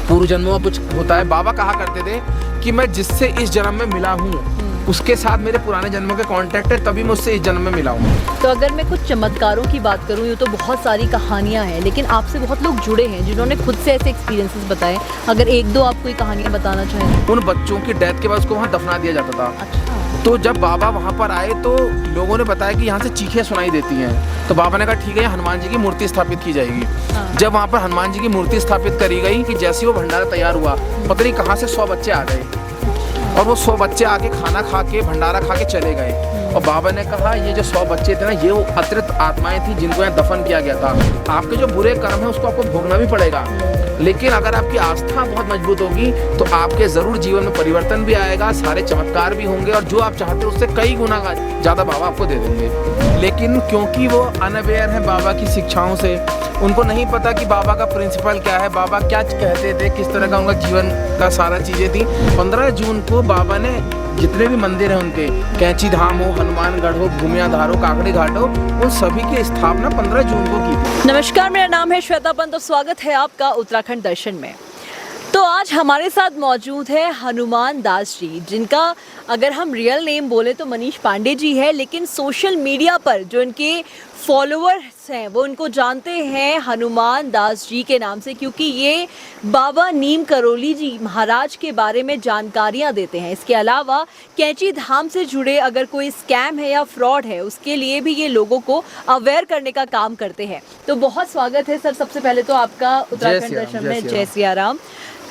पूर्व जन्मों में कुछ होता है। बाबा कहा करते थे कि मैं जिससे इस जन्म में मिला हूँ उसके साथ मेरे पुराने जन्मों के कांटेक्ट है, तभी मैं उससे इस जन्म में मिला हूँ। तो अगर मैं कुछ चमत्कारों की बात करूँ, यूँ तो बहुत सारी कहानियाँ हैं, लेकिन आपसे बहुत लोग जुड़े हैं जिन्होंने खुद से ऐसे एक्सपीरियंसेस बताए। अगर एक दो आप कोई कहानियाँ बताना चाहें। उन बच्चों की डेथ के बाद उसको वहाँ दफना दिया जाता था। अच्छा। तो जब बाबा वहाँ पर आए तो लोगों ने बताया कि यहाँ से चीखें सुनाई देती हैं। तो बाबा ने कहा ठीक है, हनुमान जी की मूर्ति स्थापित की जाएगी। जब वहाँ पर हनुमान जी की मूर्ति स्थापित करी गई कि जैसे वो भंडारा तैयार हुआ, पता नहीं कहाँ से 100 बच्चे आ गए और वो 100 बच्चे आके खाना खा के भंडारा खा के चले गए। और बाबा ने कहा ये जो 100 बच्चे थे ना, ये वो अतिरिक्त आत्माएं थी जिनको यहाँ दफन किया गया था। आपके जो बुरे कर्म है उसको आपको भोगना भी पड़ेगा, लेकिन अगर आपकी आस्था बहुत मजबूत होगी तो आपके जरूर जीवन में परिवर्तन भी आएगा, सारे चमत्कार भी होंगे और जो आप चाहते हो उससे कई गुना ज़्यादा बाबा आपको दे देंगे। लेकिन क्योंकि वो अनअवेयर हैं बाबा की शिक्षाओं से, उनको नहीं पता कि बाबा का प्रिंसिपल क्या है, बाबा क्या कहते थे, किस तरह का उनका जीवन का सारा चीज़ें थी। 15 जून को बाबा ने जितने भी मंदिर हैं उनके, कैंची धाम हो, हनुमानगढ़ हो, भूमियाधार हो, काकड़ी घाट हो, उन सभी की स्थापना 15 जून को की थी। नमस्कार, मेरा नाम है श्वेता पंत और स्वागत है आपका उत्तराखंड दर्शन में। तो आज हमारे साथ मौजूद है हनुमान दास जी, जिनका अगर हम रियल नेम बोले तो मनीष पांडे जी है, लेकिन सोशल मीडिया पर जो इनके फॉलोअर्स हैं वो इनको जानते हैं हनुमान दास जी के नाम से, क्योंकि ये बाबा नीम करोली जी महाराज के बारे में जानकारियां देते हैं। इसके अलावा कैंची धाम से जुड़े अगर कोई स्कैम है या फ्रॉड है उसके लिए भी ये लोगों को अवेयर करने का काम करते हैं। तो बहुत स्वागत है सर, सबसे पहले तो आपका उत्तराखंड दर्शन में। जय सिया राम।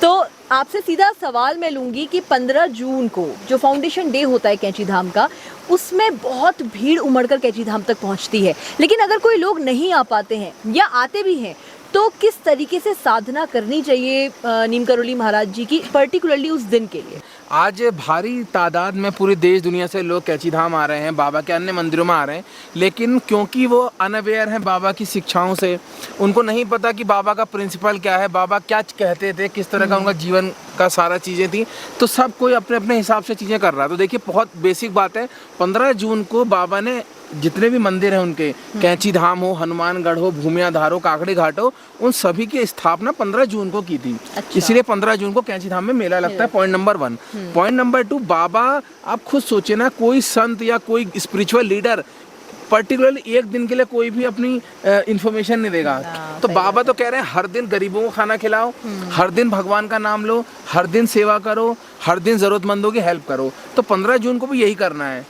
तो आपसे सीधा सवाल मैं लूँगी कि 15 जून को जो फाउंडेशन डे होता है कैंची धाम का, उसमें बहुत भीड़ उमड़कर कैंची धाम तक पहुंचती है, लेकिन अगर कोई लोग नहीं आ पाते हैं या आते भी हैं तो किस तरीके से साधना करनी चाहिए नीम करोली महाराज जी की, पर्टिकुलरली उस दिन के लिए? आज भारी तादाद में पूरी देश दुनिया से लोग कैंची धाम आ रहे हैं, बाबा के अन्य मंदिरों में आ रहे हैं, लेकिन क्योंकि वो अनअवेयर हैं बाबा की शिक्षाओं से, उनको नहीं पता कि बाबा का प्रिंसिपल क्या है, बाबा क्या कहते थे, किस तरह का उनका जीवन का सारा चीज़ें थी। तो सब कोई अपने अपने हिसाब से चीज़ें कर रहा है। तो देखिए बहुत बेसिक बात है, 15 जून को बाबा ने जितने भी मंदिर हैं उनके, कैंची धाम हो, हनुमानगढ़ हो, भूमियाधार हो, काकड़ी घाट हो, उन सभी की स्थापना 15 जून को की थी। अच्छा। इसलिए 15 जून को कैंची धाम में मेला लगता है। Point number 1। पॉइंट नंबर 2, बाबा आप खुद सोचे ना, कोई संत या कोई स्पिरिचुअल लीडर पर्टिकुलरली एक दिन के लिए कोई भी अपनी इंफॉर्मेशन नहीं देगा। तो बाबा तो कह रहे हैं हर दिन गरीबों को खाना खिलाओ, हर दिन भगवान का नाम लो, हर दिन सेवा करो, हर दिन जरूरतमंदों की हेल्प करो। तो 15 जून को भी यही करना है,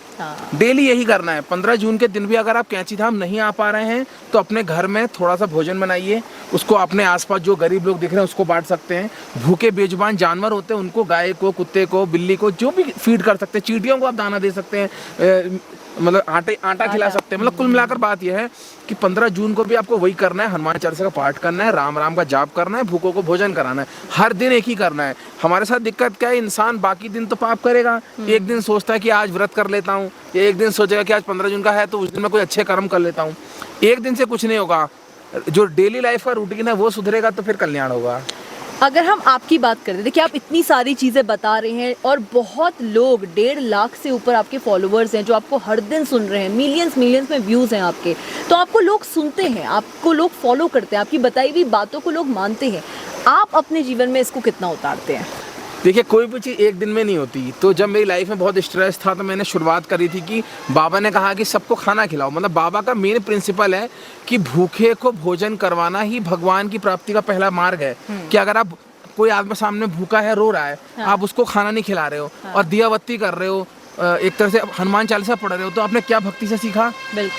डेली यही करना है। 15 जून के दिन भी अगर आप कैंची धाम नहीं आ पा रहे हैं तो अपने घर में थोड़ा सा भोजन बनाइए, उसको अपने आसपास जो गरीब लोग दिख रहे हैं उसको बांट सकते हैं। भूखे बेजुबान जानवर होते हैं उनको, गाय को, कुत्ते को, बिल्ली को, जो भी फीड कर सकते हैं, चींटियों को आप दाना दे सकते हैं, मतलब आटा खिला सकते हैं। मतलब कुल मिलाकर बात यह है कि 15 जून को भी आपको वही करना है, हनुमान चालीसा का पाठ करना है, राम राम का जाप करना है, भूखों को भोजन कराना है, हर दिन एक ही करना है। हमारे साथ दिक्कत क्या है, इंसान बाकी दिन तो पाप करेगा, एक दिन सोचता है कि आज व्रत कर लेता हूँ, या एक दिन सोचेगा कि आज 15 जून का है तो उस दिन मैं कोई अच्छे कर्म कर लेता हूँ। एक दिन से कुछ नहीं होगा, जो डेली लाइफ का रूटीन है वो सुधरेगा तो फिर कल्याण होगा। अगर हम आपकी बात करते, देखिए आप इतनी सारी चीज़ें बता रहे हैं और बहुत लोग, 1.5 लाख से ऊपर आपके फॉलोअर्स हैं जो आपको हर दिन सुन रहे हैं, मिलियंस में व्यूज़ हैं आपके, तो आपको लोग सुनते हैं, आपको लोग फॉलो करते हैं, आपकी बताई हुई बातों को लोग मानते हैं। आप अपने जीवन में इसको कितना उतारते हैं? देखिए कोई भी चीज़ एक दिन में नहीं होती। तो जब मेरी लाइफ में बहुत स्ट्रेस था तो मैंने शुरुआत करी थी कि बाबा ने कहा कि सबको खाना खिलाओ। मतलब बाबा का मेन प्रिंसिपल है कि भूखे को भोजन करवाना ही भगवान की प्राप्ति का पहला मार्ग है। कि अगर आप कोई आदमी सामने भूखा है, रो रहा है, आप उसको खाना नहीं खिला रहे हो और दिया बत्ती कर रहे हो, एक तरह से हनुमान चालीसा पढ़ रहे हो, तो आपने क्या भक्ति से सीखा?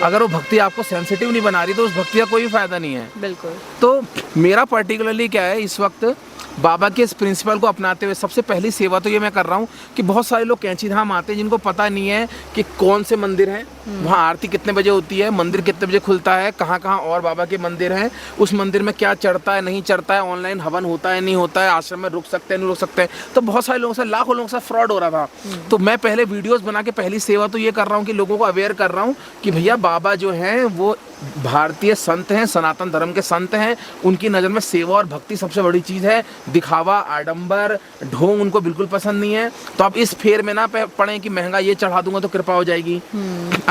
अगर वो भक्ति आपको सेंसिटिव नहीं बना रही तो उस भक्ति का कोई फायदा नहीं है। बिल्कुल। तो मेरा पर्टिकुलरली क्या है, इस वक्त बाबा के इस प्रिंसिपल को अपनाते हुए सबसे पहली सेवा तो ये मैं कर रहा हूँ कि बहुत सारे लोग कैंची धाम आते हैं जिनको पता नहीं है कि कौन से मंदिर हैं, वहाँ आरती कितने बजे होती है, मंदिर कितने बजे खुलता है, कहाँ कहाँ और बाबा के मंदिर हैं, उस मंदिर में क्या चढ़ता है नहीं चढ़ता है, ऑनलाइन हवन होता है नहीं होता है, आश्रम में रुक सकते हैं नहीं रुक सकते हैं। तो बहुत सारे लोगों से, लाखों लोगों से फ्रॉड हो रहा था। तो मैं पहले वीडियोज़ बना के पहली सेवा तो ये कर रहा हूँ कि लोगों को अवेयर कर रहा हूँ कि भैया बाबा जो हैं वो भारतीय संत हैं, सनातन धर्म के संत हैं, उनकी नज़र में सेवा और भक्ति सबसे बड़ी चीज़ है। दिखावा, आडंबर, ढोंग उनको बिल्कुल पसंद नहीं है। तो आप इस फेर में ना पड़े कि महंगा ये चढ़ा दूंगा तो कृपा हो जाएगी।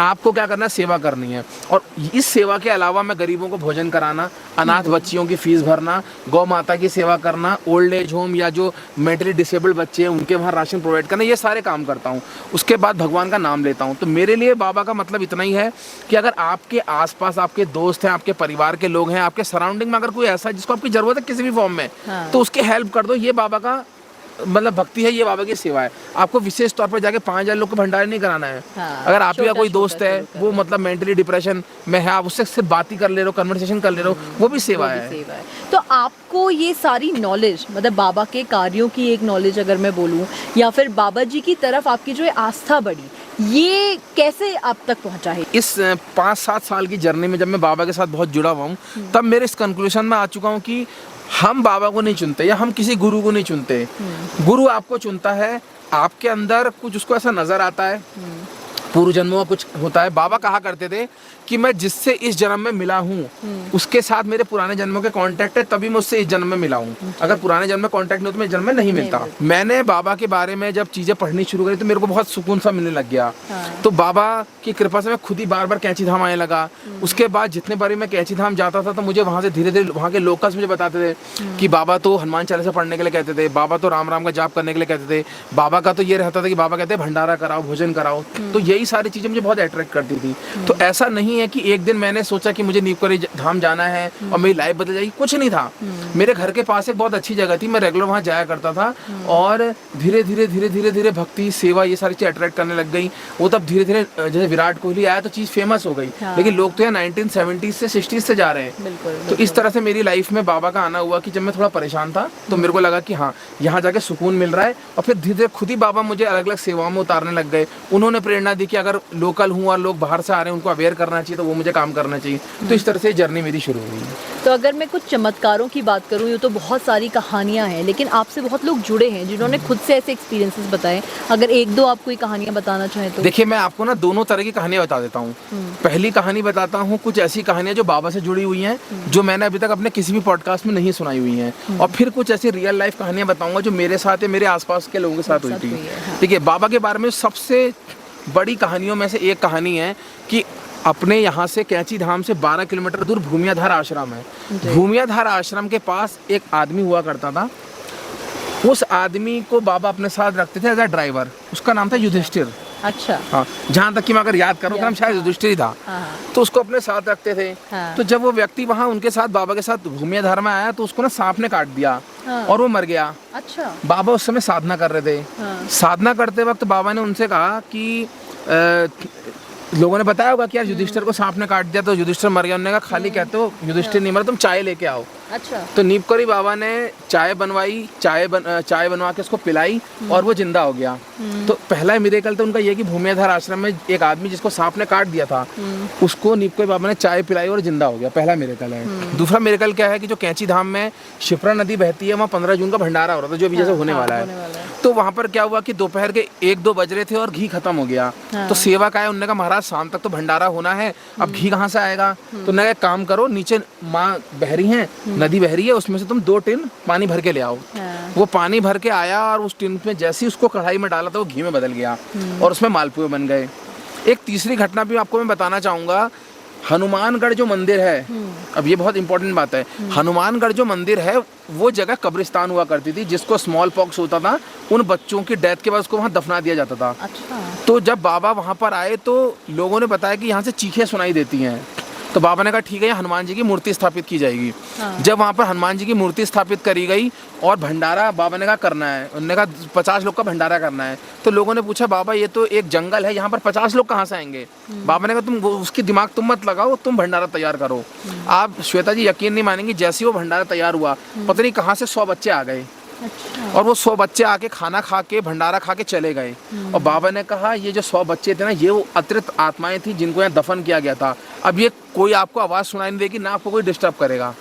आपको क्या करना है, सेवा करनी है। और इस सेवा के अलावा मैं गरीबों को भोजन कराना, अनाथ बच्चियों की फीस भरना, गौ माता की सेवा करना, ओल्ड एज होम या जो मेंटली डिसेबल्ड बच्चे हैं उनके वहाँ राशन प्रोवाइड करना, ये सारे काम करता हूँ। उसके बाद भगवान का नाम लेता हूँ। तो मेरे लिए बाबा का मतलब इतना ही है कि अगर आपके आसपास आपके दोस्त हैं, आपके परिवार के लोग हैं, आपके सराउंडिंग में अगर कोई ऐसा है जिसको आपकी जरूरत है किसी भी फॉर्म में, तो उसके हेल्प कर दो। ये बाबा का मतलब भक्ति है, ये बाबा की सेवा है। आपको विशेष तौर पर जाके 5,000 लोग को भंडारा नहीं कराना है। अगर आप ही का कोई दोस्त है वो मतलब मेंटली डिप्रेशन में है, आप उससे सिर्फ बात ही कर ले रहे हो, कन्वर्सेशन कर ले रहे हो, वो भी सेवा है। तो आपको ये सारी नॉलेज, मतलब बाबा के कार्यों की एक नॉलेज अगर मैं बोलूं, या फिर बाबा जी की तरफ आपकी जो आस्था बढ़ी, ये कैसे आप तक पहुंचा है? इस 5-7 साल की जर्नी में जब मैं बाबा के साथ बहुत जुड़ा हुआ हूँ, तब मेरे इस कंक्लूजन में आ चुका हूँ कि हम बाबा को नहीं चुनते या हम किसी गुरु को नहीं चुनते। गुरु आपको चुनता है, आपके अंदर कुछ उसको ऐसा नजर आता है, पूर्व जन्मों का कुछ होता है। बाबा कहा करते थे कि मैं जिससे इस जन्म में मिला हूँ उसके साथ मेरे पुराने जन्मों के कांटेक्ट है, तभी मैं उससे इस जन्म में मिला हूँ। अगर पुराने जन्म में कांटेक्ट नहीं हो तो मैं इस जन्म में नहीं मिलता। मैंने बाबा के बारे में जब चीजें पढ़नी शुरू करी तो मेरे को बहुत सुकून सा मिलने लग गया। तो बाबा की कृपा से मैं खुद ही बार बार कैंची धाम आने लगा। उसके बाद जितने बारी मैं कैंची धाम जाता था तो मुझे वहाँ से धीरे धीरे वहाँ के लोकल्स मुझे बताते थे कि बाबा तो हनुमान चालीसा पढ़ने के लिए कहते थे, बाबा तो राम राम का जाप करने के लिए कहते थे, बाबा का तो ये रहता था कि बाबा कहते भंडारा कराओ, भोजन कराओ। तो यही सारी चीजें मुझे बहुत अट्रैक्ट करती थी। तो ऐसा नहीं है कि एक दिन मैंने सोचा कि मुझे नीमकरी धाम जाना है और मेरी लाइफ बदल जाएगी, कुछ नहीं था। मेरे घर के पास एक बहुत अच्छी जगह थी, मैं रेगुलर वहाँ जाया करता था और धीरे धीरे धीरे धीरे धीरे भक्ति, सेवा, ये सारी चीज़ अट्रैक्ट करने लग गई। वो तब धीरे धीरे जैसे विराट कोहली आया तो चीज़ फेमस हो गई, लेकिन लोग तो यहाँ 1970s से 60s से जा रहे हैं। तो इस तरह से मेरी लाइफ में बाबा का आना हुआ कि जब मैं थोड़ा परेशान था तो मेरे को लगा कि हाँ, यहाँ जाके सुकून मिल रहा है। और फिर धीरे धीरे खुद ही बाबा मुझे अलग अलग सेवाओं में उतारने लग गए। उन्होंने प्रेरणा दी कि अगर लोकल हूँ और लोग बाहर से आ रहे हैं उनको अवेयर करना चाहिए, तो वो मुझे काम करना चाहिए। तो इस तरह से जर्नी मेरी शुरू हुई। तो अगर मैं कुछ चमत्कारों की बात करूँ, ये तो बहुत सारी कहानियां हैं, लेकिन आपसे बहुत लोग जुड़े हैं जिन्होंने खुद से ऐसे एक्सपीरियंसेस बताए। अगर एक दो आप कोई कहानियां बताना चाहें तो? देखिए, मैं आपको ना दोनों तरह की कहानियां बता देता हूँ। पहली कहानी बताता हूँ, कुछ ऐसी कहानियां जो बाबा से जुड़ी हुई हैं, जो मैंने अभी तक अपने किसी भी पॉडकास्ट में नहीं सुनाई हुई हैं। और फिर कुछ ऐसी रियल लाइफ कहानियां बताऊंगा जो मेरे साथ या मेरे आसपास के लोगों के साथ हुई थी। ठीक है, बाबा के बारे में सबसे बड़ी कहानियों में से एक कहानी है कि अपने यहाँ से कैंची धाम से 12 किलोमीटर दूर भूमियाधार आश्रम है। भूमियाधार आश्रम के पास एक आदमी हुआ करता था। उस आदमी को बाबा अपने साथ रखते थे एज अ ड्राइवर। उसका नाम था युधिष्ठिर। अच्छा। हाँ, जहाँ तक कि मैं अगर याद करूँ, नाम शायद युधिष्ठिर ही था। तो उसको अपने साथ रखते थे। तो जब वो व्यक्ति वहाँ उनके साथ बाबा के साथ भूमियाधार में आया तो उसको ना सांप ने काट दिया और वो मर गया। अच्छा। बाबा उस समय साधना कर रहे थे। साधना करते वक्त बाबा ने उनसे कहा कि लोगों ने बताया होगा कि यार युधिष्ठिर को सांप ने काट दिया तो युधिष्ठिर मर गया। उन्होंने कहा खाली कहते हो युधिष्ठिर नहीं मरा, तुम चाय लेके आओ। अच्छा। तो नीमकरी बाबा ने चाय बनवाई, चाय बनवा के उसको पिलाई और वो जिंदा हो गया। तो पहला मिरेकल तो उनका ये कि भूमियाधार आश्रम में एक आदमी जिसको सांप ने काट दिया था उसको नीमकरी बाबा ने चाय पिलाई और जिंदा हो गया। पहला मिरेकल है। दूसरा मिरेकल क्या है कि जो कैंची धाम में शिप्रा नदी बहती है, वहाँ 15 जून का भंडारा हो रहा था, जो अभी जैसे होने वाला है। तो वहाँ पर क्या हुआ कि दोपहर के 1-2 बज रहे थे और घी खत्म हो गया। तो सेवा का है, उन्होंने कहा महाराज शाम तक तो भंडारा होना है, अब घी कहाँ से आएगा? तो उन्होंने कहा काम करो, नीचे माँ बहरी है, नदी बह रही है, उसमें से तुम 2 टिन पानी भर के ले आओ। वो पानी भर के आया और उस टिन में जैसे ही उसको कढ़ाई में डाला था वो घी में बदल गया और उसमें मालपुए बन गए। एक तीसरी घटना भी आपको मैं बताना चाहूँगा। हनुमानगढ़ जो मंदिर है, अब ये बहुत इंपॉर्टेंट बात है, हनुमानगढ़ जो मंदिर है वो जगह कब्रिस्तान हुआ करती थी। जिसको स्मॉल पॉक्स होता था उन बच्चों की डेथ के बाद उसको वहाँ दफना दिया जाता था। अच्छा। तो जब बाबा वहाँ पर आए तो लोगों ने बताया कि यहाँ से चीखें सुनाई देती हैं। तो बाबा ने कहा ठीक है, हनुमान जी की मूर्ति स्थापित की जाएगी। जब वहाँ पर हनुमान जी की मूर्ति स्थापित करी गई और भंडारा बाबा ने कहा करना है, उन्होंने कहा 50 लोग का भंडारा करना है। तो लोगों ने पूछा बाबा ये तो एक जंगल है, यहाँ पर 50 लोग कहाँ से आएंगे? बाबा ने कहा तुम उसकी दिमाग तुम मत लगाओ, तुम भंडारा तैयार करो। आप श्वेता जी यकीन नहीं मानेंगी, जैसे ही वो भंडारा तैयार हुआ पता नहीं कहाँ से 100 बच्चे आ गए। अच्छा। और वो 100 बच्चे आके खाना खा के भंडारा खा के चले गए। और बाबा ने कहा ये जो 100 बच्चे थे ना, ये वो अतिरिक्त आत्माएं थी जिनको यहाँ दफन किया गया था। अब ये कोई आपको आवाज सुनाई नहीं देगी, ना आपको कोई डिस्टर्ब करेगा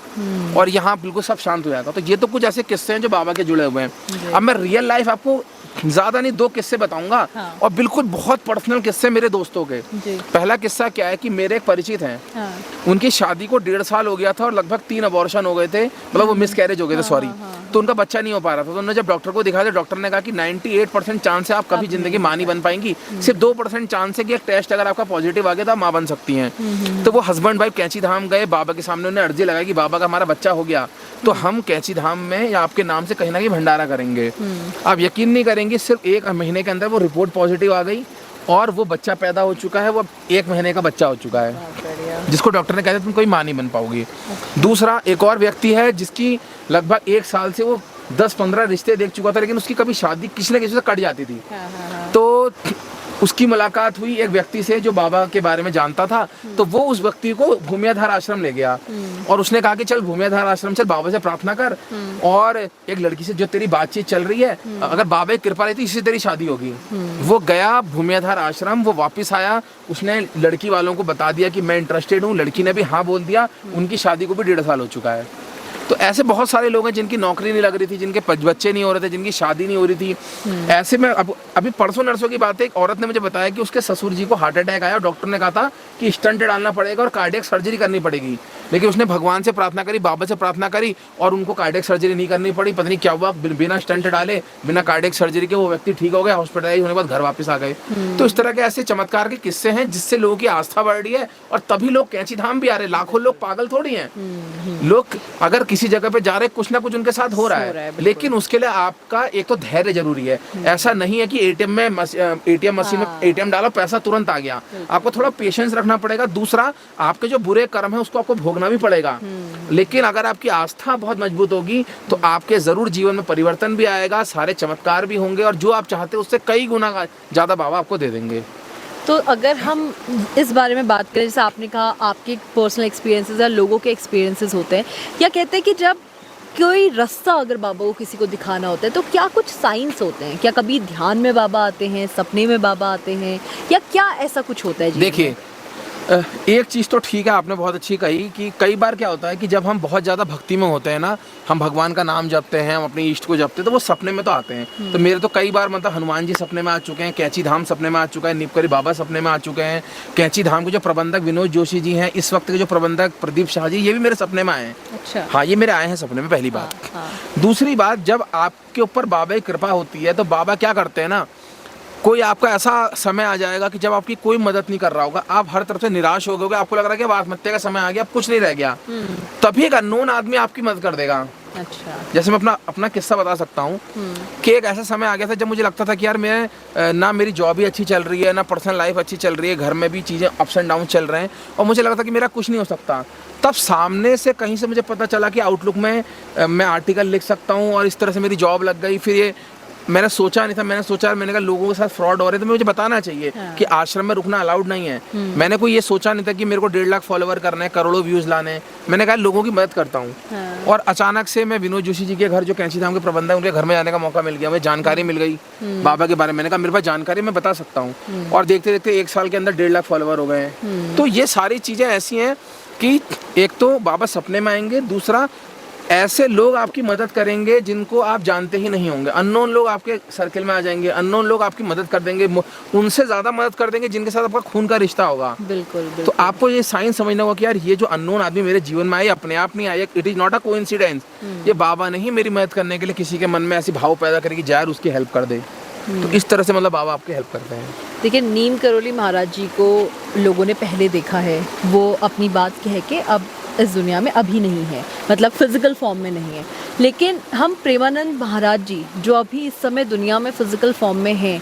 और यहाँ बिल्कुल सब शांत हो जाएगा। तो ये तो कुछ ऐसे किस्से हैं जो बाबा के जुड़े हुए हैं। अब मैं रियल लाइफ आपको ज़्यादा नहीं 2 किस्से बताऊंगा। हाँ। और बिल्कुल बहुत पर्सनल किस्से मेरे दोस्तों के। जी। पहला किस्सा क्या है कि मेरे एक परिचित हैं, हाँ। उनकी शादी को 1.5 साल हो गया था और लगभग 3 अबॉर्शन हो गए थे, मतलब वो मिसकैरेज हो गए थे, सॉरी। तो उनका बच्चा नहीं हो पा रहा था। तो उन्होंने जब डॉक्टर को दिखाया तो डॉक्टर ने कहा कि 98% चांस है आप कभी जिंदगी माँ नहीं बन पाएंगी, सिर्फ 2% चांस है कि एक टेस्ट अगर आपका पॉजिटिव आ गया तो आप माँ बन सकती हैं। तो वो हस्बैंड वाइफ कैंची धाम गए, बाबा के सामने उन्होंने अर्जी लगाई कि बाबा का हमारा बच्चा हो गया तो हम कैंची धाम में या आपके नाम से कहीं ना कहीं भंडारा करेंगे। आप यकीन नहीं करेंगे, सिर्फ 1 महीने के अंदर वो रिपोर्ट पॉजिटिव आ गई और वो बच्चा पैदा हो चुका है। वो 1 महीने का बच्चा हो चुका है, जिसको डॉक्टर ने कहा था तुम कोई माँ नहीं बन पाओगी। दूसरा एक और व्यक्ति है जिसकी लगभग 1 साल से वो 10-15 रिश्ते देख चुका था, लेकिन उसकी कभी शादी किसी न किसी से कट जाती थी। तो उसकी मुलाकात हुई एक व्यक्ति से जो बाबा के बारे में जानता था, तो वो उस व्यक्ति को भूमियाधार आश्रम ले गया और उसने कहा कि चल भूमियाधार आश्रम चल, बाबा से प्रार्थना कर और एक लड़की से जो तेरी बातचीत चल रही है, अगर बाबा की कृपा रहती इससे तेरी शादी होगी। वो गया भूमियाधार आश्रम, वो वापस आया, उसने लड़की वालों को बता दिया कि मैं इंटरेस्टेड हूँ, लड़की ने भी हाँ बोल दिया, उनकी शादी को भी 1.5 साल हो चुका है। तो ऐसे बहुत सारे लोग हैं जिनकी नौकरी नहीं लग रही थी, जिनके बच्चे नहीं हो रहे थे, जिनकी शादी नहीं हो रही थी। ऐसे में अभी परसों नरसों की बात है, एक औरत ने मुझे बताया कि उसके ससुर जी को हार्ट अटैक आया और डॉक्टर ने कहा था कि स्टंट डालना पड़ेगा और कार्डियक सर्जरी करनी पड़ेगी, लेकिन उसने भगवान से प्रार्थना करी, बाबा से प्रार्थना करी और उनको कार्डियक सर्जरी नहीं करनी पड़ी। पता नहीं क्या हुआ, बिना स्टंट डाले, बिना कार्डियक सर्जरी के वो व्यक्ति ठीक हो गया, हॉस्पिटलाइज होने के बाद घर वापस आ गए। तो इस तरह के ऐसे चमत्कार के किस्से हैं जिससे लोगों की आस्था बढ़ रही है और तभी लोग कैंची धाम भी आ रहे। लाखों लोग पागल थोड़ी हैं। लोग अगर किसी जगह पे जा रहे कुछ ना कुछ उनके साथ हो रहा है, लेकिन उसके लिए आपका एक तो धैर्य जरूरी है। ऐसा नहीं है कि एटीएम मशीन में एटीएम डालो पैसा तुरंत आ गया, आपको थोड़ा पेशेंस रखना पड़ेगा। दूसरा, आपके जो बुरे कर्म है उसको आपको भोगना भी पड़ेगा, लेकिन अगर आपकी आस्था बहुत मजबूत होगी तो आपके जरूर जीवन में परिवर्तन भी आएगा, सारे चमत्कार भी होंगे और जो आप चाहते हैं उससे कई गुना ज्यादा बाबा आपको दे देंगे। तो अगर हम इस बारे में बात करें, जैसे आपने कहा आपके पर्सनल एक्सपीरियंसेस या लोगों के एक्सपीरियंसेस होते हैं, या कहते हैं कि जब कोई रास्ता अगर बाबा को किसी को दिखाना होता है तो क्या कुछ साइंस होते हैं? क्या कभी ध्यान में बाबा आते हैं, सपने में बाबा आते हैं, या क्या ऐसा कुछ होता है? देखिए, एक चीज़ तो ठीक है, आपने बहुत अच्छी कही कि कई बार क्या होता है कि जब हम बहुत ज़्यादा भक्ति में होते हैं ना, हम भगवान का नाम जपते हैं, हम अपने इष्ट को जपते हैं, तो वो सपने में तो आते हैं। तो मेरे तो कई बार मतलब हनुमान जी सपने में आ चुके हैं, कैंची धाम सपने में आ चुका है, नीपकरी बाबा सपने में आ चुके हैं, कैंची धाम के जो प्रबंधक विनोद जोशी जी हैं, इस वक्त के जो प्रबंधक प्रदीप शाह जी, ये भी मेरे सपने में आए हैं। अच्छा। हाँ, ये मेरे आए हैं सपने में, पहली बात। दूसरी बात, जब आपके ऊपर बाबा की कृपा होती है तो बाबा क्या करते हैं ना, कोई आपका ऐसा समय आ जाएगा कि जब आपकी कोई मदद नहीं कर रहा होगा, आप हर तरफ से निराश हो गए, आपको लग रहा है कि अब आत्महत्या का समय आ गया, अब कुछ नहीं रह गया, तभी एक अननोन आदमी आपकी मदद कर देगा। अच्छा। जैसे मैं अपना किस्सा बता सकता हूँ कि एक ऐसा समय आ गया था जब मुझे लगता था कि यार मैं ना मेरी जॉब भी अच्छी चल रही है, ना पर्सनल लाइफ अच्छी चल रही है, घर में भी चीज़ें अप्स एंड डाउन चल रहे हैं और मुझे लगा था कि मेरा कुछ नहीं हो सकता। तब सामने से कहीं से मुझे पता चला कि आउटलुक में मैं आर्टिकल लिख सकता हूँ और इस तरह से मेरी जॉब लग गई। फिर ये मैंने सोचा नहीं था, मैंने कहा लोगों के साथ फ्रॉड हो रहे थे, मुझे बताना चाहिए कि आश्रम में रुकना अलाउड नहीं है। मैंने कोई ये सोचा नहीं था कि मेरे को 1.5 लाख फॉलोवर करने, करोड़ों व्यूज लाने। मैंने कहा लोगों की मदद करता हूँ। और अचानक से मैं विनोद जोशी जी के घर, जो कैंची धाम के प्रबंधक, उनके घर में जाने का मौका मिल गया। मुझे जानकारी मिल गई बाबा के बारे में। मैंने कहा मेरे पास जानकारी मैं बता सकता हूँ, और देखते देखते 1 साल के अंदर 1.5 लाख फॉलोवर हो गए हैं। तो ये सारी चीज़ें ऐसी हैं कि एक तो बाबा सपने में आएंगे, दूसरा ऐसे लोग आपकी मदद करेंगे जिनको आप जानते ही नहीं होंगे। अननोन लोग आपके सर्किल में आ जाएंगे, अननोन लोग आपकी मदद कर देंगे, उनसे ज़्यादा मदद कर देंगे जिनके साथ आपका खून का रिश्ता होगा। बिल्कुल। तो आपको ये साइंस समझना होगा कि यार ये जो अननोन आदमी मेरे जीवन में आए, अपने आप नहीं आए, it is not a coincidence. ये बाबा नहीं मेरी मदद करने के लिए किसी के मन में ऐसी भाव पैदा करेगी यार उसकी हेल्प कर दे। तो इस तरह से मतलब बाबा आपकी हेल्प करते हैं। देखिए, नीम करोली महाराज जी को लोगों ने पहले देखा है, वो अपनी बात कह के अब इस दुनिया में अभी नहीं है, मतलब फिजिकल फॉर्म में नहीं है। लेकिन हम प्रेमानंद महाराज जी जो अभी इस समय दुनिया में फिजिकल फॉर्म में हैं,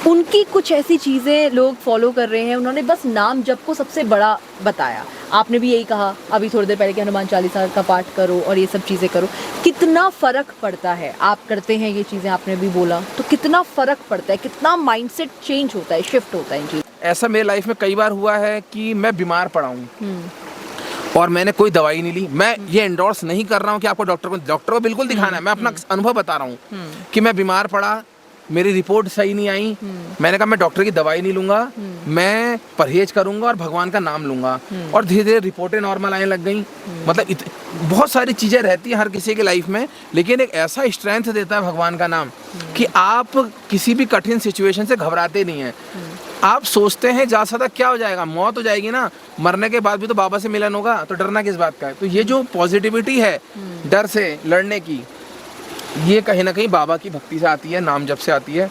उनकी कुछ ऐसी चीज़ें लोग फॉलो कर रहे हैं। उन्होंने बस नाम जप को सबसे बड़ा बताया। आपने भी यही कहा अभी थोड़ी देर पहले कि हनुमान चालीसा का पाठ करो और ये सब चीज़ें करो। कितना फ़र्क पड़ता है, आप करते हैं ये चीज़ें, आपने भी बोला, तो कितना फ़र्क पड़ता है, कितना माइंडसेट चेंज होता है, शिफ्ट होता है इन चीज़। ऐसा मेरे लाइफ में कई बार हुआ है कि मैं बीमार पड़ा हूँ और मैंने कोई दवाई नहीं ली। मैं ये एंडोर्स नहीं कर रहा हूँ कि आपको डॉक्टर को बिल्कुल दिखाना है, मैं अपना अनुभव बता रहा हूँ कि मैं बीमार पड़ा, मेरी रिपोर्ट सही नहीं आई, मैंने कहा मैं डॉक्टर की दवाई नहीं लूंगा, मैं परहेज करूंगा और भगवान का नाम लूंगा। और धीरे धीरे रिपोर्टें नॉर्मल आने लग गई। मतलब बहुत सारी चीज़ें रहती हैं हर किसी की लाइफ में, लेकिन एक ऐसा स्ट्रेंथ देता है भगवान का नाम कि आप किसी भी कठिन सिचुएशन से घबराते नहीं हैं। आप सोचते हैं जा सकता क्या हो जाएगा, मौत हो जाएगी ना, मरने के बाद भी तो बाबा से मिलन होगा, तो डरना किस बात का है। तो ये जो पॉजिटिविटी है डर से लड़ने की, ये कहीं ना कहीं बाबा की भक्ति से आती है, नाम जप से आती है।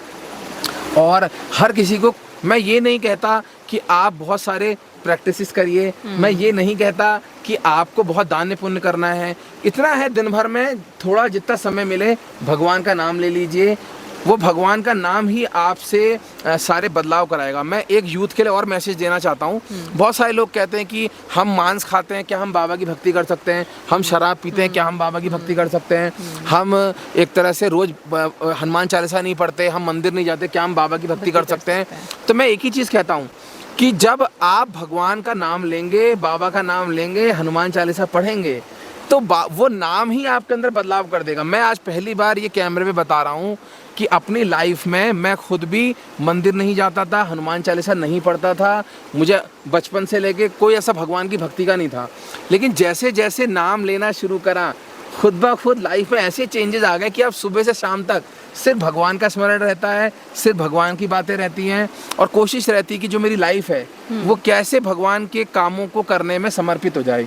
और हर किसी को मैं ये नहीं कहता कि आप बहुत सारे प्रैक्टिसेस करिए, मैं ये नहीं कहता कि आपको बहुत दान पुण्य करना है। इतना है दिन भर में थोड़ा जितना समय मिले भगवान का नाम ले लीजिए, वो भगवान का नाम ही आपसे सारे बदलाव कराएगा। मैं एक यूथ के लिए और मैसेज देना चाहता हूँ। बहुत सारे लोग कहते हैं कि हम मांस खाते हैं, क्या हम बाबा की भक्ति कर सकते हैं? हम शराब पीते हैं, क्या हम बाबा की भक्ति कर सकते हैं? हम एक तरह से रोज हनुमान चालीसा नहीं पढ़ते, हम मंदिर नहीं जाते, क्या हम बाबा की भक्ति कर सकते हैं? तो मैं एक ही चीज़ कहता हूँ कि जब आप भगवान का नाम लेंगे, बाबा का नाम लेंगे, हनुमान चालीसा पढ़ेंगे, तो वो नाम ही आपके अंदर बदलाव कर देगा। मैं आज पहली बार ये कैमरे में बता रहा हूँ कि अपनी लाइफ में मैं खुद भी मंदिर नहीं जाता था, हनुमान चालीसा नहीं पढ़ता था, मुझे बचपन से लेके कोई ऐसा भगवान की भक्ति का नहीं था। लेकिन जैसे जैसे नाम लेना शुरू करा, खुद ब खुद लाइफ में ऐसे चेंजेस आ गए कि अब सुबह से शाम तक सिर्फ भगवान का स्मरण रहता है, सिर्फ भगवान की बातें रहती हैं, और कोशिश रहती है कि जो मेरी लाइफ है वो कैसे भगवान के कामों को करने में समर्पित हो जाए।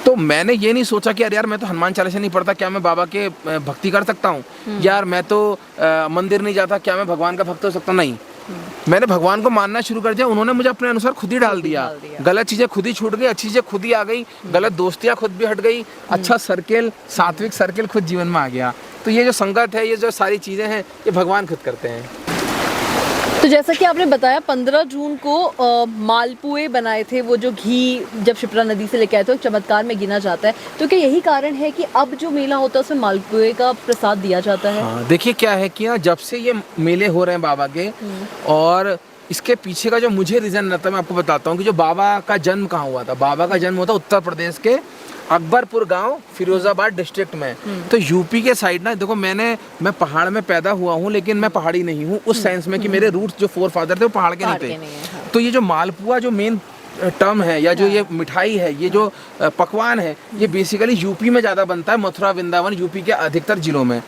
तो मैंने ये नहीं सोचा कि यार मैं तो हनुमान चालीसा नहीं पढ़ता, क्या मैं बाबा के भक्ति कर सकता हूँ? यार मैं तो मंदिर नहीं जाता, क्या मैं भगवान का भक्त हो सकता हूँ? नहीं, मैंने भगवान को मानना शुरू कर दिया। उन्होंने मुझे अपने अनुसार खुद ही डाल दिया। गलत चीज़ें खुद ही छूट गई, अच्छी चीज़ें खुद ही आ गई, गलत दोस्तियाँ खुद भी हट गई, अच्छा सर्किल, सात्विक सर्किल खुद जीवन में आ गया। तो ये जो संगत है, ये जो सारी चीज़ें हैं, ये भगवान खुद करते हैं। तो जैसा कि आपने बताया 15 जून को मालपुए बनाए थे, वो जो घी जब शिप्रा नदी से लेके आए थे, चमत्कार में गिना जाता है। तो क्या यही कारण है कि अब जो मेला होता है उसमें मालपुए का प्रसाद दिया जाता है? हाँ, देखिए क्या है कि जब से ये मेले हो रहे हैं बाबा के, और इसके पीछे का जो मुझे रीज़न रहता है मैं आपको बताता हूँ कि जो बाबा का जन्म कहाँ हुआ था। बाबा का जन्म होता उत्तर प्रदेश के अकबरपुर गांव, फिरोजाबाद डिस्ट्रिक्ट में। तो यूपी के साइड ना, देखो मैं पहाड़ में पैदा हुआ हूँ, लेकिन मैं पहाड़ी नहीं हूँ उस सेंस में कि मेरे रूट्स जो फोर फादर थे वो पहाड़ के नहीं थे। हाँ। तो ये जो मालपुआ जो मेन टर्म है, या जो ये मिठाई है, ये जो पकवान है, ये बेसिकली यूपी में ज़्यादा बनता है, मथुरा वृंदावन यूपी के अधिकतर जिलों में।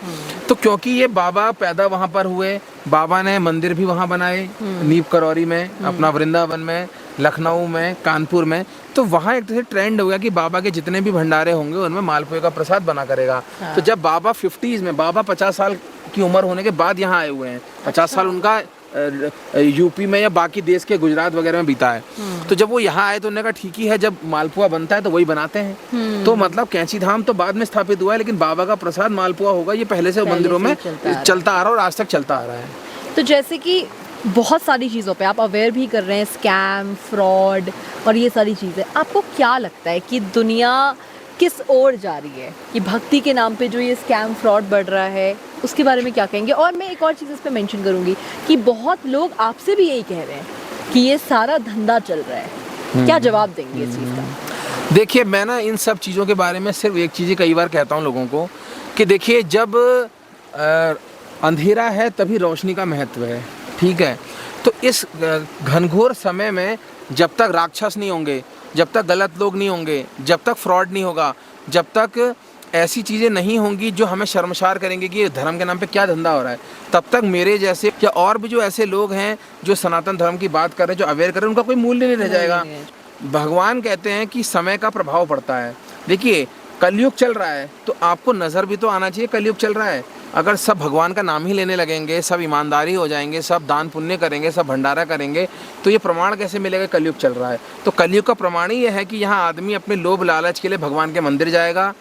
तो क्योंकि ये बाबा पैदा वहाँ पर हुए, बाबा ने मंदिर भी वहाँ बनाए, नीम करौरी में, अपना वृंदावन में, लखनऊ में, कानपुर में। तो वहाँ एक तरह से ट्रेंड हो गया कि बाबा के जितने भी भंडारे होंगे उनमें मालपुए का प्रसाद बना करेगा। तो जब बाबा 50s में, बाबा 50 साल की उम्र होने के बाद यहाँ आए हुए हैं, 50 साल उनका यूपी में या बाकी देश के गुजरात वगैरह में बीता है। तो जब वो यहाँ आए तो उन्होंने कहा ठीक ही है, जब मालपुआ बनता है तो वही बनाते हैं। तो मतलब कैंची धाम तो बाद में स्थापित हुआ है, लेकिन बाबा का प्रसाद मालपुआ होगा, ये पहले से मंदिरों में चलता आ रहा है और आज तक चलता आ रहा है। तो जैसे कि बहुत सारी चीज़ों पे आप अवेयर भी कर रहे हैं, स्कैम, फ्रॉड और ये सारी चीज़ें, आपको क्या लगता है कि दुनिया किस ओर जा रही है? कि भक्ति के नाम पे जो ये स्कैम फ्रॉड बढ़ रहा है, उसके बारे में क्या कहेंगे? और मैं एक और चीज़ इस पे मेंशन करूँगी कि बहुत लोग आपसे भी यही कह रहे हैं कि ये सारा धंधा चल रहा है। क्या जवाब देंगे इस चीज़ का? देखिए, मैं ना इन सब चीज़ों के बारे में सिर्फ एक चीज़ कई बार कहता हूँ लोगों को कि देखिए, जब अंधेरा है तभी रोशनी का महत्व है, ठीक है? तो इस घनघोर समय में जब तक राक्षस नहीं होंगे, जब तक गलत लोग नहीं होंगे, जब तक फ्रॉड नहीं होगा, जब तक ऐसी चीज़ें नहीं होंगी जो हमें शर्मसार करेंगे कि ये धर्म के नाम पे क्या धंधा हो रहा है, तब तक मेरे जैसे या और भी जो ऐसे लोग हैं जो सनातन धर्म की बात कर रहे हैं, जो अवेयर कर रहे हैं, उनका कोई मूल्य नहीं रह जाएगा। भगवान कहते हैं कि समय का प्रभाव पड़ता है। देखिए, कलयुग चल रहा है तो आपको नज़र भी तो आना चाहिए कलयुग चल रहा है। अगर सब भगवान का नाम ही लेने लगेंगे, सब ईमानदारी हो जाएंगे, सब दान पुण्य करेंगे, सब भंडारा करेंगे, तो ये प्रमाण कैसे मिलेगा कलयुग चल रहा है? तो कलयुग का प्रमाण ही यह है कि यहाँ आदमी अपने लोभ लालच के लिए भगवान के मंदिर जाएगा,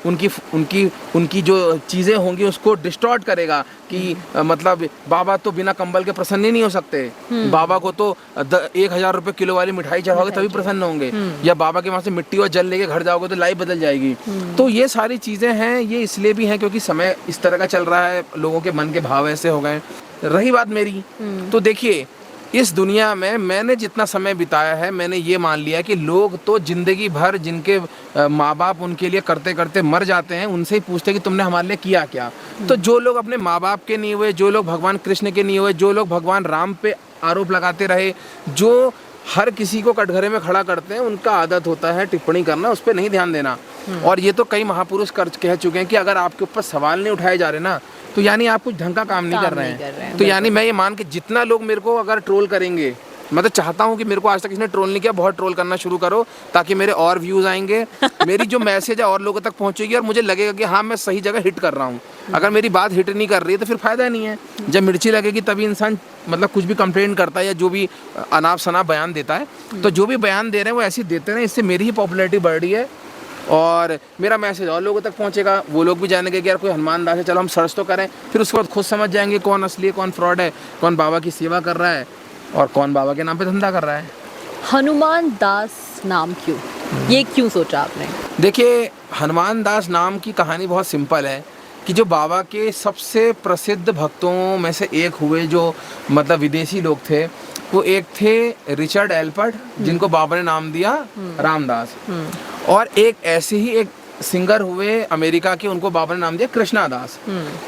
उनकी जो चीज़ें होंगी उसको डिस्टॉर्ट करेगा कि मतलब बाबा तो बिना कंबल के प्रसन्न ही नहीं हो सकते, बाबा को तो 1000 रुपये किलो वाली मिठाई चढ़ाओगे तभी प्रसन्न होंगे, या बाबा के वहाँ से मिट्टी और जल लेके घर जाओगे तो लाइफ बदल जाएगी। तो ये सारी चीज़ें हैं, ये इसलिए भी हैं क्योंकि समय इस तरह का चल रहा है, लोगों के मन के भाव ऐसे हो गए। रही बात मेरी, तो देखिए, इस दुनिया में मैंने जितना समय बिताया है, मैंने ये मान लिया कि लोग तो जिंदगी भर जिनके माँ बाप उनके लिए करते करते मर जाते हैं, उनसे ही पूछते हैं कि तुमने हमारे लिए किया क्या। तो जो लोग अपने माँ बाप के नहीं हुए, जो लोग भगवान कृष्ण के नहीं हुए, जो लोग भगवान राम पे आरोप लगाते रहे, जो हर किसी को कटघरे में खड़ा करते हैं, उनका आदत होता है टिप्पणी करना, उस पर नहीं ध्यान देना। और ये तो कई महापुरुष कह चुके हैं कि अगर आपके ऊपर सवाल नहीं उठाए जा रहे ना, तो यानी आप कुछ ढंग का काम नहीं कर रहे हैं। तो यानी मैं ये मान के जितना लोग मेरे को अगर ट्रोल करेंगे, मैं तो चाहता हूँ कि मेरे को आज तक किसी ने ट्रोल नहीं किया, बहुत ट्रोल करना शुरू करो, ताकि मेरे और व्यूज़ आएंगे, मेरी जो मैसेज है और लोगों तक पहुँचेगी और मुझे लगेगा कि हाँ मैं सही जगह हिट कर रहा हूँ। अगर मेरी बात हिट नहीं कर रही है तो फिर फ़ायदा नहीं है। जब मिर्ची लगेगी तभी इंसान मतलब कुछ भी कंप्लेंट करता है या जो भी अनाप शनाप बयान देता है। तो जो भी बयान दे रहे हैं वो ऐसे देते रहे, इससे मेरी ही पॉपुलैरिटी बढ़ रही है और मेरा मैसेज और लोगों तक पहुंचेगा। वो लोग भी जानेंगे कि यार कोई हनुमान दास है, चलो हम सर्च तो करें, फिर उसके बाद खुद समझ जाएंगे कौन असली है, कौन फ्रॉड है, कौन बाबा की सेवा कर रहा है और कौन बाबा के नाम पे धंधा कर रहा है। हनुमान दास नाम क्यों, ये क्यों सोचा आपने? देखिए, हनुमान दास नाम की कहानी बहुत सिंपल है कि जो बाबा के सबसे प्रसिद्ध भक्तों में से एक हुए, जो मतलब विदेशी लोग थे, वो एक थे रिचर्ड एल्पर्ट, जिनको बाबा ने नाम दिया रामदास, और एक ऐसे ही एक सिंगर हुए अमेरिका के, उनको बाबा ने नाम दिया कृष्णा दास।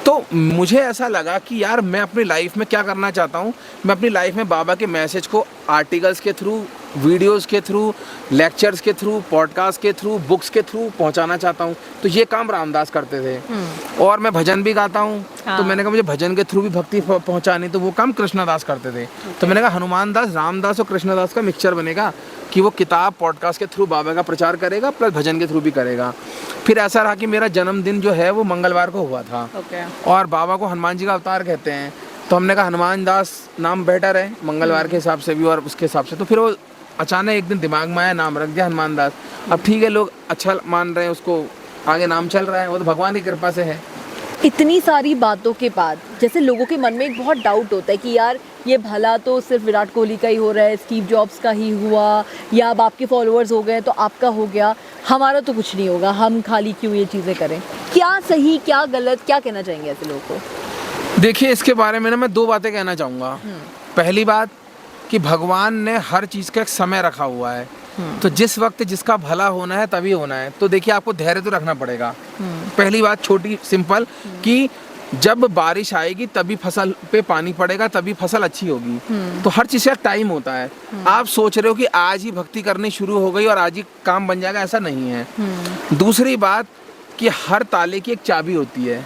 तो मुझे ऐसा लगा कि यार मैं अपनी लाइफ में क्या करना चाहता हूँ, मैं अपनी लाइफ में बाबा के मैसेज को आर्टिकल्स के थ्रू, वीडियोस के थ्रू, लेक्चर्स के थ्रू, पॉडकास्ट के थ्रू, बुक्स के थ्रू पहुँचाना चाहता हूँ। तो ये काम रामदास करते थे। और मैं भजन भी गाता हूँ, तो मैंने कहा मुझे भजन के थ्रू भी भक्ति पहुँचानी, तो वो काम कृष्णदास करते थे। तो मैंने कहा हनुमान दास, रामदास और कृष्णदास का मिक्सचर बनेगा कि वो किताब पॉडकास्ट के थ्रू बाबा का प्रचार करेगा, प्लस भजन के थ्रू भी करेगा। फिर ऐसा रहा कि मेरा जन्मदिन जो है वो मंगलवार को हुआ था। और बाबा को हनुमान जी का अवतार कहते हैं, तो हमने कहा हनुमान दास नाम बेटर है मंगलवार के हिसाब से भी और उसके हिसाब से। तो फिर वो अचानक एक दिन दिमाग में आया, नाम रख दिया हनुमान दास। अब ठीक है, लोग अच्छा मान रहे हैं उसको, आगे नाम चल रहा है, वो तो भगवान की कृपा से है। इतनी सारी बातों के बाद जैसे लोगों के मन में एक बहुत डाउट होता है कि यार ये भला तो सिर्फ विराट कोहली का ही हो रहा है, स्टीव जॉब्स का ही हुआ, या अब आपके फॉलोअर्स हो गए तो आपका हो गया, हमारा तो कुछ नहीं होगा, हम खाली क्यों ये चीज़ें करें? क्या सही क्या गलत, क्या कहना चाहेंगे ऐसे लोगों को? देखिए, इसके बारे में ना मैं दो बातें कहना चाहूँगा। पहली बात कि भगवान ने हर चीज़ का एक समय रखा हुआ है, तो जिस वक्त जिसका भला होना है तभी होना है। तो देखिए, आपको धैर्य तो रखना पड़ेगा। पहली बात छोटी सिंपल कि जब बारिश आएगी तभी फसल पे पानी पड़ेगा, तभी फसल अच्छी होगी। तो हर चीज़ का टाइम होता है। आप सोच रहे हो कि आज ही भक्ति करनी शुरू हो गई और आज ही काम बन जाएगा, ऐसा नहीं है। दूसरी बात कि हर ताले की एक चाबी होती है।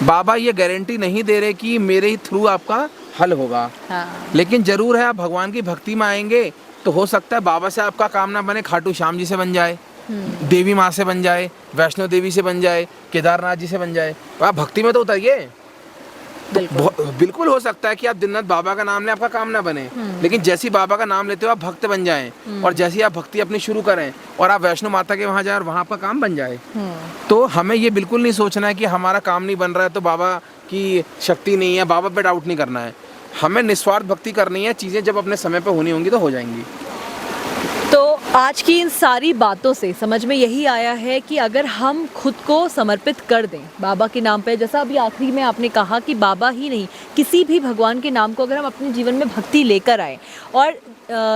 बाबा ये गारंटी नहीं दे रहे कि मेरे ही थ्रू आपका हल होगा। लेकिन जरूर है, आप भगवान की भक्ति में आएंगे तो हो सकता है बाबा से आपका काम ना बने, खाटू श्याम जी से बन जाए, देवी माँ से बन जाए, वैष्णो देवी से बन जाए, केदारनाथ जी से बन जाए। आप भक्ति में तो उतरिए। बिल्कुल हो सकता है कि आप दिन रात बाबा का नाम लें, आपका काम ना बने, लेकिन जैसी बाबा का नाम लेते हो आप भक्त बन जाएं, और जैसी आप भक्ति अपनी शुरू करें और आप वैष्णो माता के वहाँ जाएं और वहाँ आपका काम बन जाए। तो हमें ये बिल्कुल नहीं सोचना है कि हमारा काम नहीं बन रहा है तो बाबा की शक्ति नहीं है, बाबा पे डाउट नहीं करना है। हमें निस्वार्थ भक्ति करनी है, चीज़ें जब अपने समय पे होनी होंगी तो हो जाएंगी। तो आज की इन सारी बातों से समझ में यही आया है कि अगर हम खुद को समर्पित कर दें बाबा के नाम पे, जैसा अभी आखिरी में आपने कहा कि बाबा ही नहीं, किसी भी भगवान के नाम को अगर हम अपने जीवन में भक्ति लेकर आए और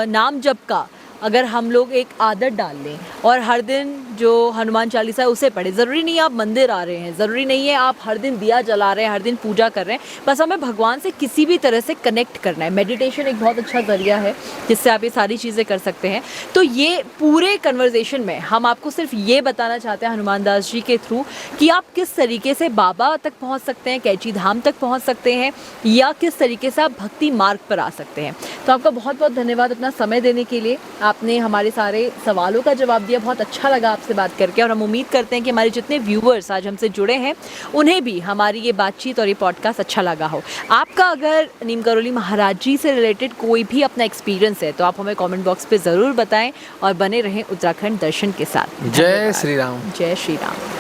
नाम जप का अगर हम लोग एक आदत डाल लें और हर दिन जो हनुमान चालीसा है उसे पढ़े, ज़रूरी नहीं है आप मंदिर आ रहे हैं, ज़रूरी नहीं है आप हर दिन दिया जला रहे हैं, हर दिन पूजा कर रहे हैं, बस हमें भगवान से किसी भी तरह से कनेक्ट करना है। मेडिटेशन एक बहुत अच्छा ज़रिया है जिससे आप ये सारी चीज़ें कर सकते हैं। तो ये पूरे कन्वर्सेशन में हम आपको सिर्फ ये बताना चाहते हैं हनुमान दास जी के थ्रू कि आप किस तरीके से बाबा तक पहुँच सकते हैं, कैची धाम तक पहुँच सकते हैं, या किस तरीके से आप भक्ति मार्ग पर आ सकते हैं। तो आपका बहुत बहुत धन्यवाद अपना समय देने के लिए। आपने हमारे सारे सवालों का जवाब दिया, बहुत अच्छा लगा आपसे बात करके, और हम उम्मीद करते हैं कि हमारे जितने व्यूवर्स आज हमसे जुड़े हैं उन्हें भी हमारी ये बातचीत और ये पॉडकास्ट अच्छा लगा हो। आपका अगर नीम करौली महाराज जी से रिलेटेड कोई भी अपना एक्सपीरियंस है तो आप हमें कमेंट बॉक्स पे ज़रूर बताएं और बने रहें उत्तराखंड दर्शन के साथ। जय श्री राम। जय श्री राम।